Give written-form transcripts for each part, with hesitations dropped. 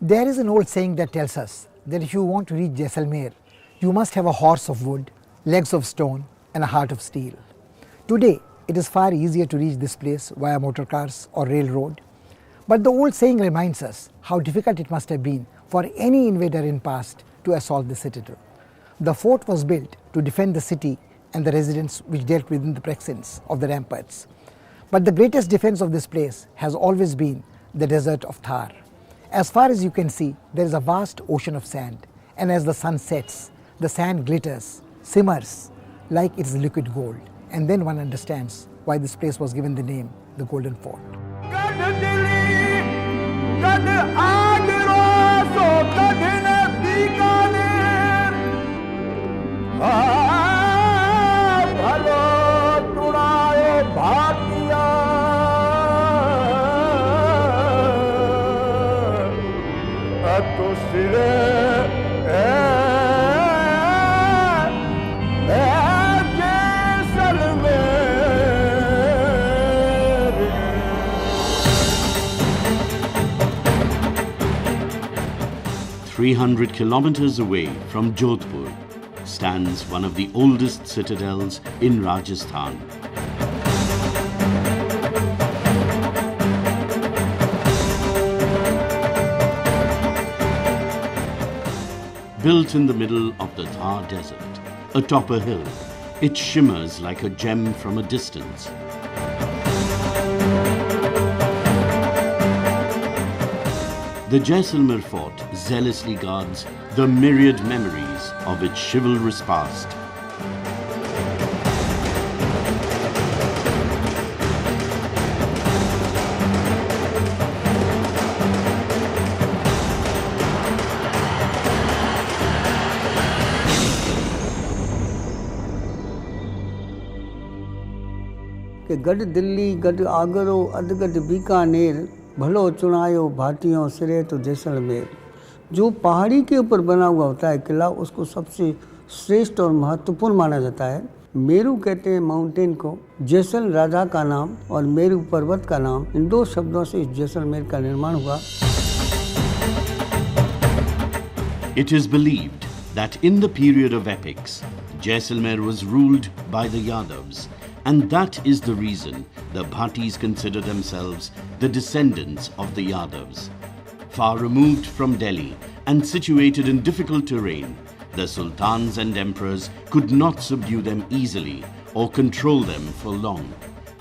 There is an old saying that tells us that if you want to reach Jaisalmer, you must have a horse of wood, legs of stone and a heart of steel. Today, it is far easier to reach this place via motor cars or railroad. But the old saying reminds us how difficult it must have been for any invader in past to assault the citadel. The fort was built to defend the city and the residents which dealt within the precincts of the ramparts. But the greatest defense of this place has always been the desert of Thar. As far as you can see, there is a vast ocean of sand, and as the sun sets, the sand glitters, simmers like it is liquid gold, and then one understands why this place was given the name the Golden Fort. Three 300 kilometers away from Jodhpur stands one of the oldest citadels in Rajasthan. Built in the middle of the Thar desert, atop a hill, it shimmers like a gem from a distance. The Jaisalmer Fort zealously guards the myriad memories of its chivalrous past. कि गढ़ दिल्ली गढ़ आगरो अधगढ़ बीकानेर भलो चुनायो भाटियों सिरे तो जैसलमेर। जो पहाड़ी के ऊपर बना हुआ होता है किला, उसको सबसे श्रेष्ठ और महत्वपूर्ण माना जाता है। मेरू कहते हैं माउंटेन को, जैसल राजा का नाम और मेरू पर्वत का नाम, इन दो शब्दों से इस जैसलमेर का निर्माण हुआ। It is believed that in the period of epics, Jaisalmer was ruled by the Yadavs, and that is the reason the Bhatis consider themselves the descendants of the Yadavs. Far removed from Delhi and situated in difficult terrain, the sultans and emperors could not subdue them easily or control them for long.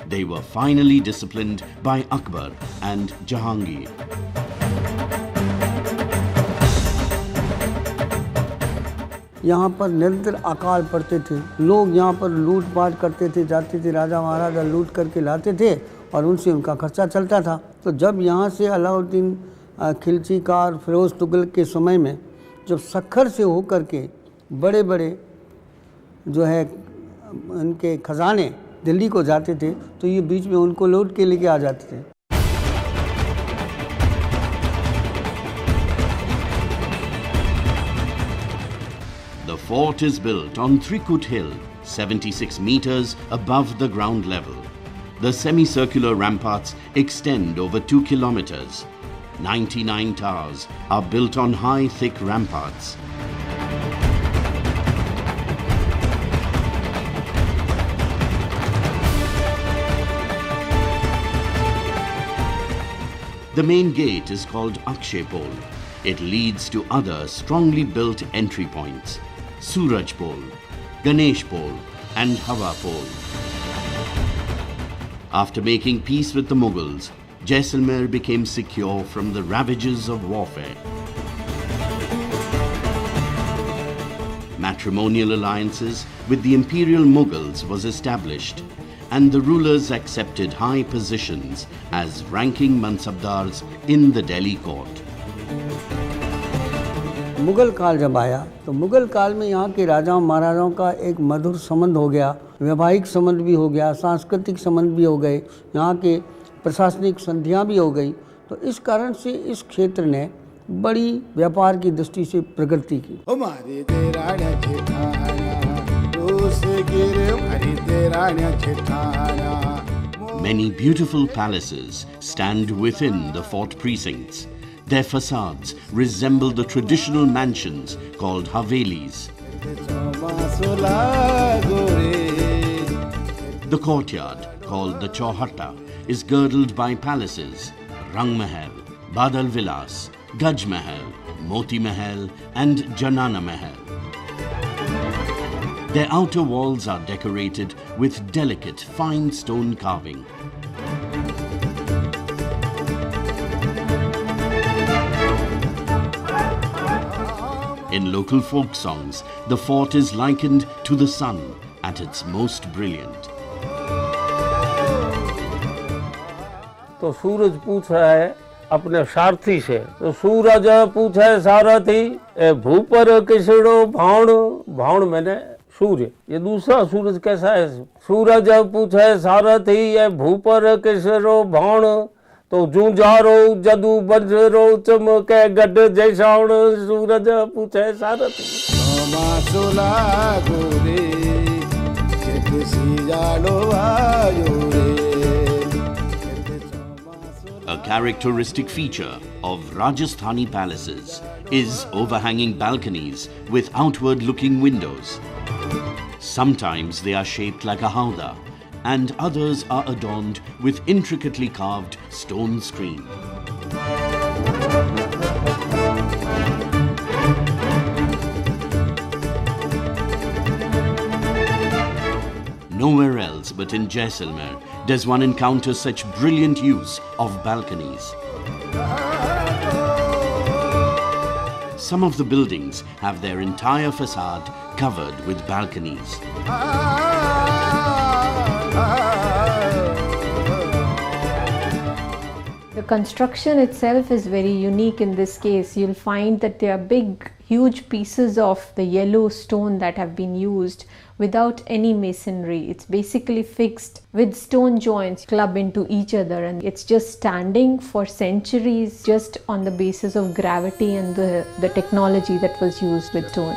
They were finally disciplined by Akbar and Jahangir. यहाँ पर निरंतर अकाल पड़ते थे, लोग यहाँ पर लूटपाट करते थे, जाते थे, राजा महाराजा लूट करके लाते थे और उनसे उनका खर्चा चलता था। तो जब यहाँ से अलाउद्दीन खिलजी का और फिरोज तुगलक के समय में जब सक्खर से होकर के बड़े बड़े जो है उनके खजाने दिल्ली को जाते थे, तो ये बीच में उनको लूट के लेके आ जाते थे। The fort is built on Trikut Hill, 76 meters above the ground level. The semicircular ramparts extend over 2 kilometers. 99 towers are built on high, thick ramparts. The main gate is called Akshay Pol. It leads to other strongly built entry points: Suraj Pol, Ganesh Pol and Hawa Pol. After making peace with the Mughals, Jaisalmer became secure from the ravages of warfare. Matrimonial alliances with the imperial Mughals was established, and the rulers accepted high positions as ranking mansabdars in the Delhi court. Mughal काल जब आया तो मुगल काल में यहाँ के राजाओं महाराजाओं का एक मधुर संबंध हो गया, वैवाहिक संबंध भी हो गया, सांस्कृतिक संबंध भी हो गए, यहाँ के प्रशासनिक संधियाँ भी हो गई। तो इस कारण से इस क्षेत्र ने बड़ी व्यापार की दृष्टि से प्रगति की। Many beautiful palaces stand within the fort precincts. Their facades resemble the traditional mansions called havelis. The courtyard, called the Chauhata, is girdled by palaces: Rang Mahal, Badal Vilas, Gaj Mahal, Moti Mahal and Janana Mahal. Their outer walls are decorated with delicate fine stone carving. In local folk songs, the fort is likened to the sun at its most brilliant. तो सूरज पूछ रहा है अपने सारथी से, तो सूरज पूछे सारथी ए भूपर किसड़ो भाण, भाण मैंने सूर्य, ये दूसरा सूरज कैसा है? सूरज पूछे सारथी ए भूपर किसड़ो भाण, तो जूझारो जदू बंजरो चमके गड जैसाण, सूरज पूछे सारथी। A characteristic feature of Rajasthani palaces is overhanging balconies with outward-looking windows. Sometimes they are shaped like a howdah, and others are adorned with intricately carved stone screen. Nowhere else but in Jaisalmer does one encounter such brilliant use of balconies. Some of the buildings have their entire facade covered with balconies. The construction itself is very unique in this case. You'll find that there are big, huge pieces of the yellow stone that have been used without any masonry. It's basically fixed with stone joints club into each other, and it's just standing for centuries just on the basis of gravity and the technology that was used with stone.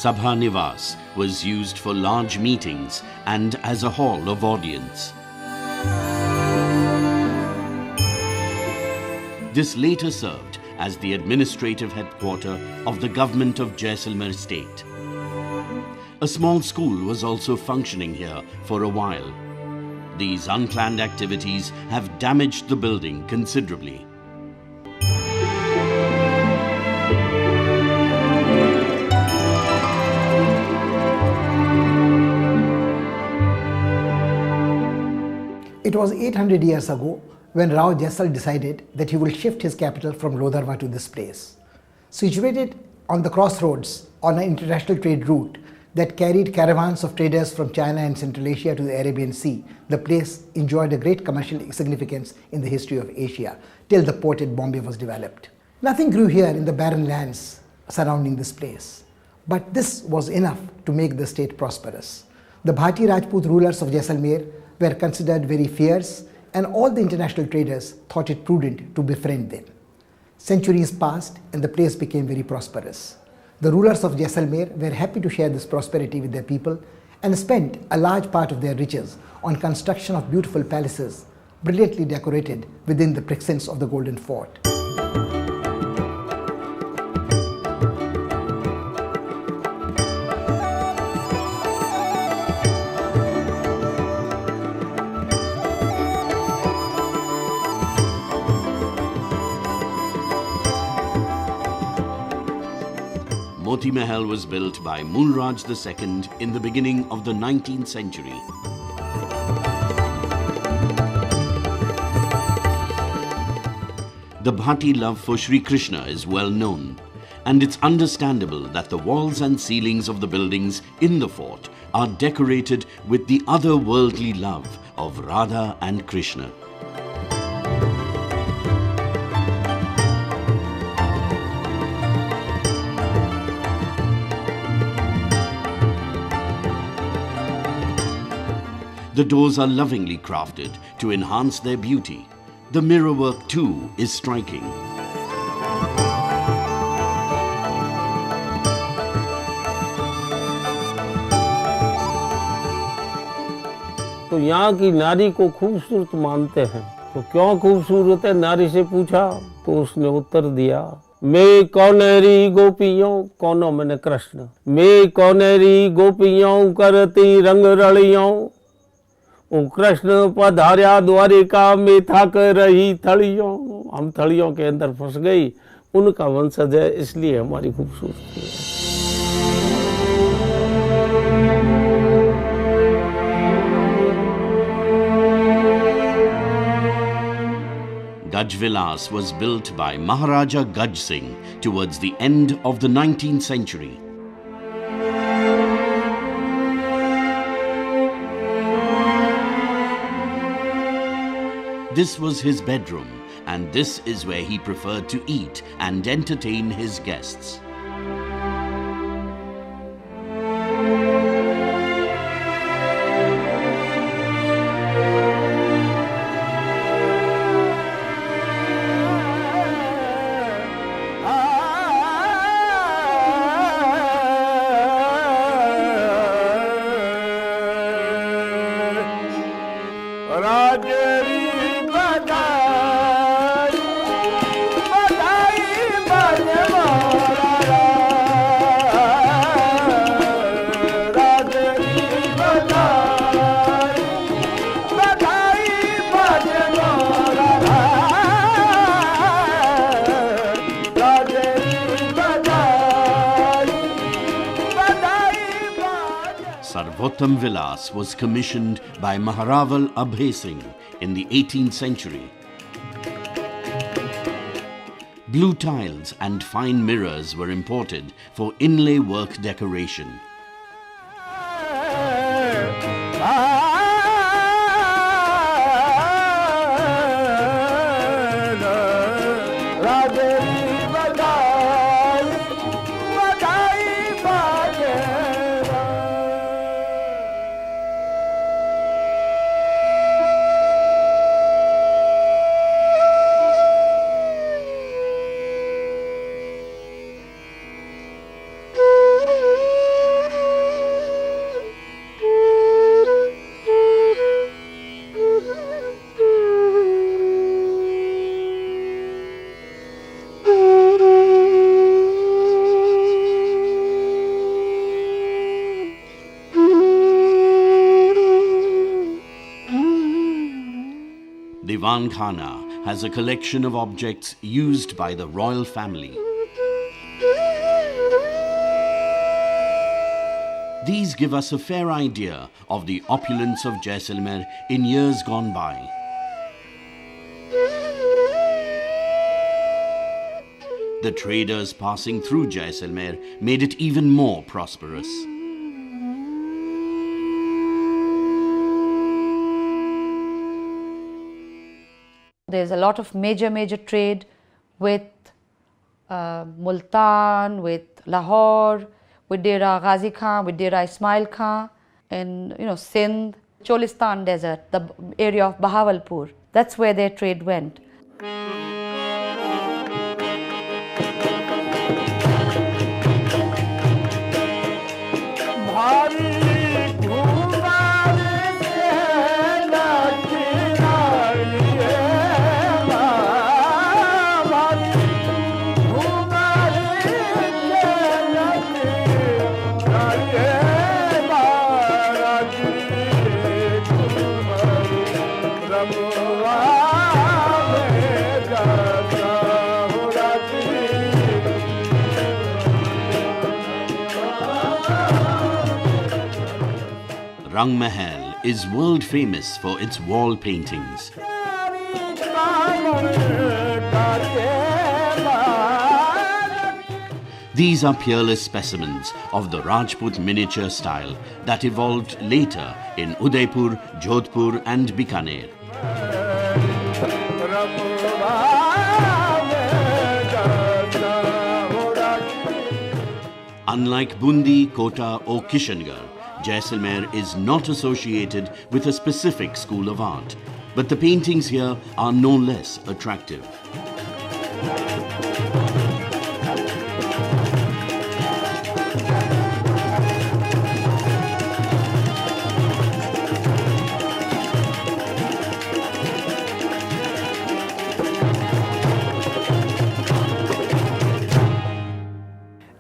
Sabha Nivas was used for large meetings and as a hall of audience. This later served as the administrative headquarters of the government of Jaisalmer state. A small school was also functioning here for a while. These unplanned activities have damaged the building considerably. It was 800 years ago when Rao Jaisal decided that he will shift his capital from Lodharwa to this place. Situated on the crossroads on an international trade route that carried caravans of traders from China and Central Asia to the Arabian Sea, the place enjoyed a great commercial significance in the history of Asia till the port at Bombay was developed. Nothing grew here in the barren lands surrounding this place, but this was enough to make the state prosperous. The Bhati Rajput rulers of Jaisalmer were considered very fierce, and all the international traders thought it prudent to befriend them. Centuries passed and the place became very prosperous. The rulers of Jaisalmer were happy to share this prosperity with their people and spent a large part of their riches on construction of beautiful palaces, brilliantly decorated within the precincts of the Golden Fort. Moti Mahal was built by Mulraj II in the beginning of the 19th century. The Bhati love for Sri Krishna is well known, and it's understandable that the walls and ceilings of the buildings in the fort are decorated with the otherworldly love of Radha and Krishna. The doors are lovingly crafted to enhance their beauty. The mirror work too is striking. तो यहाँ की नारी को खूबसूरत मानते हैं। तो क्यों खूबसूरत है, नारी से पूछा तो उसने उत्तर दिया, मैं कौनेरी गोपियों, कौनो मैंने कृष्ण, मैं कौनेरी गोपियों करती रंग रलियों, ओ कृष्ण पधार्या द्वारिका में थक रही थड़ियों। हम थड़ियों के अंदर फंस गई, उनका वंशज है, इसलिए हमारी खूबसूरती है। Gaj Vilas was built by Maharaja Gaj Singh towards the end of the 19th century. This was his bedroom, and this is where he preferred to eat and entertain his guests. Sarvottam Vilas was commissioned by Maharaval Abhay Singh in the 18th century. Blue tiles and fine mirrors were imported for inlay work decoration. Diwan Khana has a collection of objects used by the royal family. These give us a fair idea of the opulence of Jaisalmer in years gone by. The traders passing through Jaisalmer made it even more prosperous. There's a lot of major trade with Multan, with Lahore, with Dera Ghazi Khan, with Dera Ismail Khan, and Sindh, Cholistan Desert, the area of Bahawalpur. That's where their trade went. Rang Mahal is world famous for its wall paintings. These are peerless specimens of the Rajput miniature style that evolved later in Udaipur, Jodhpur and Bikaner. Unlike Bundi, Kota or Kishangarh, Jaisalmer is not associated with a specific school of art, but the paintings here are no less attractive.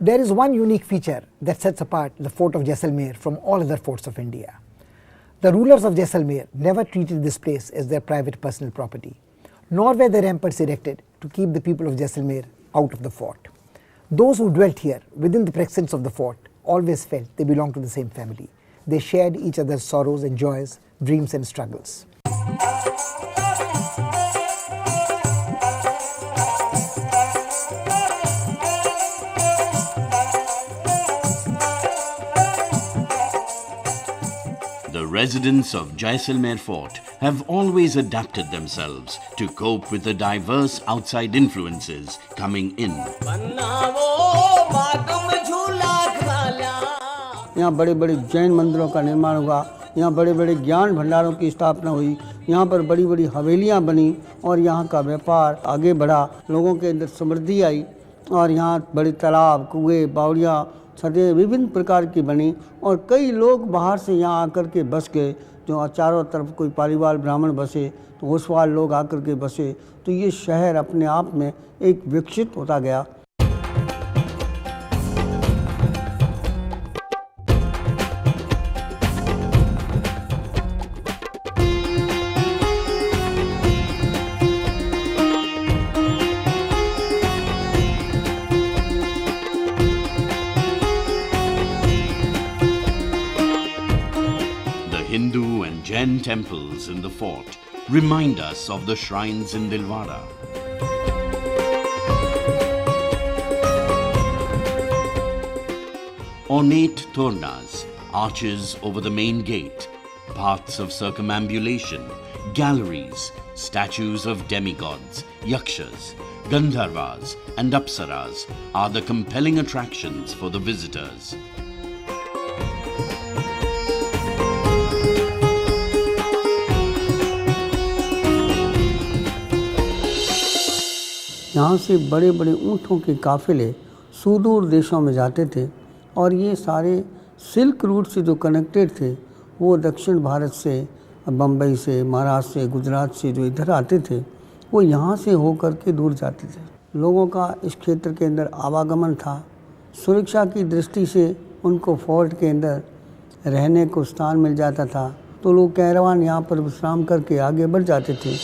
There is one unique feature that sets apart the fort of Jaisalmer from all other forts of India. The rulers of Jaisalmer never treated this place as their private personal property, nor were the ramparts erected to keep the people of Jaisalmer out of the fort. Those who dwelt here within the precincts of the fort always felt they belonged to the same family. They shared each other's sorrows and joys, dreams and struggles. The residents of Jaisalmer Fort have always adapted themselves to cope with the diverse outside influences coming in. यहाँ बड़े बड़े जैन मंदिरों का निर्माण हुआ, यहाँ बड़े बड़े ज्ञान भंडारों की स्थापना हुई, यहाँ पर बड़ी बड़ी हवेलियाँ बनी और यहाँ का व्यापार आगे बढ़ा, लोगों के अंदर समृद्धि आई और यहाँ बड़े तालाब, कुएँ, बावड़ियाँ, छतें विभिन्न प्रकार की बनी और कई लोग बाहर से यहाँ आकर के बस गए। जो चारों तरफ कोई पालीवाल ब्राह्मण बसे तो ओसवाल लोग आकर के बसे, तो ये शहर अपने आप में एक विकसित होता गया। Hindu and Jain temples in the fort remind us of the shrines in Dilwara. Ornate tornas, arches over the main gate, paths of circumambulation, galleries, statues of demigods, yakshas, gandharvas and apsaras are the compelling attractions for the visitors. यहाँ से बड़े बड़े ऊँटों के काफ़िले सुदूर देशों में जाते थे और ये सारे सिल्क रूट से जो कनेक्टेड थे वो दक्षिण भारत से, बम्बई से, महाराष्ट्र से, गुजरात से जो इधर आते थे वो यहाँ से होकर के दूर जाते थे। लोगों का इस क्षेत्र के अंदर आवागमन था। सुरक्षा की दृष्टि से उनको फोर्ट के अंदर रहने को स्थान मिल जाता था, तो लोग कैरवान यहाँ पर विश्राम करके आगे बढ़ जाते थे।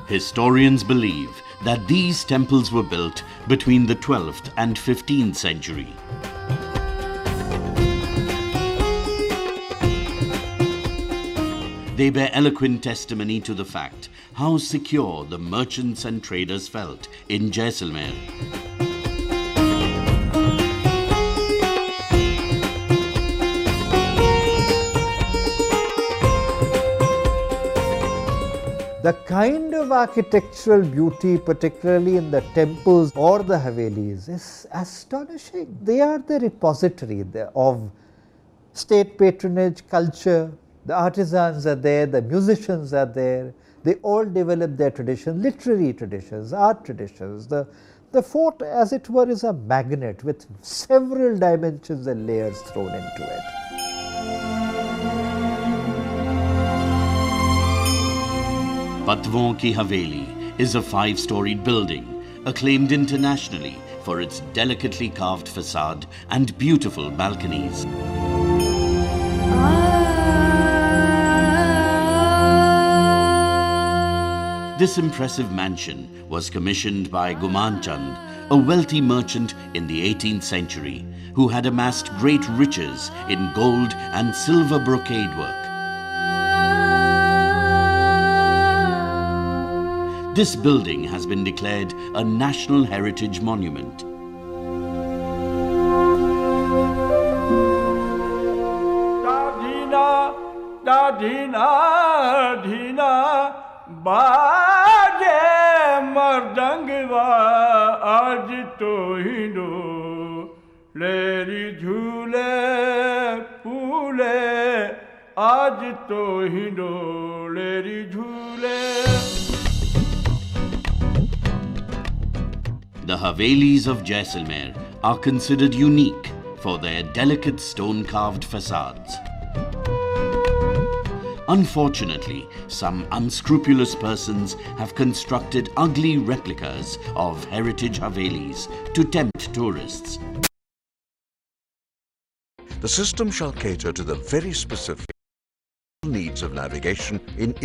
Historians believe that these temples were built between the 12th and 15th century. They bear eloquent testimony to the fact how secure the merchants and traders felt in Jaisalmer. The kind of architectural beauty, particularly in the temples or the havelis, is astonishing. They are the repository of state patronage, culture. The artisans are there, the musicians are there. They all develop their traditions, literary traditions, art traditions. The fort, as it were, is a magnet with several dimensions and layers thrown into it. Patwon Ki Haveli is a 5-storied building, acclaimed internationally for its delicately carved facade and beautiful balconies. This impressive mansion was commissioned by Guman Chand, a wealthy merchant in the 18th century who had amassed great riches in gold and silver brocade work. this building has been declared a National Heritage Monument. The Havelis of Jaisalmer are considered unique for their delicate stone-carved facades. Unfortunately, some unscrupulous persons have constructed ugly replicas of heritage Havelis to tempt tourists. The system shall cater to the very specific needs of navigation in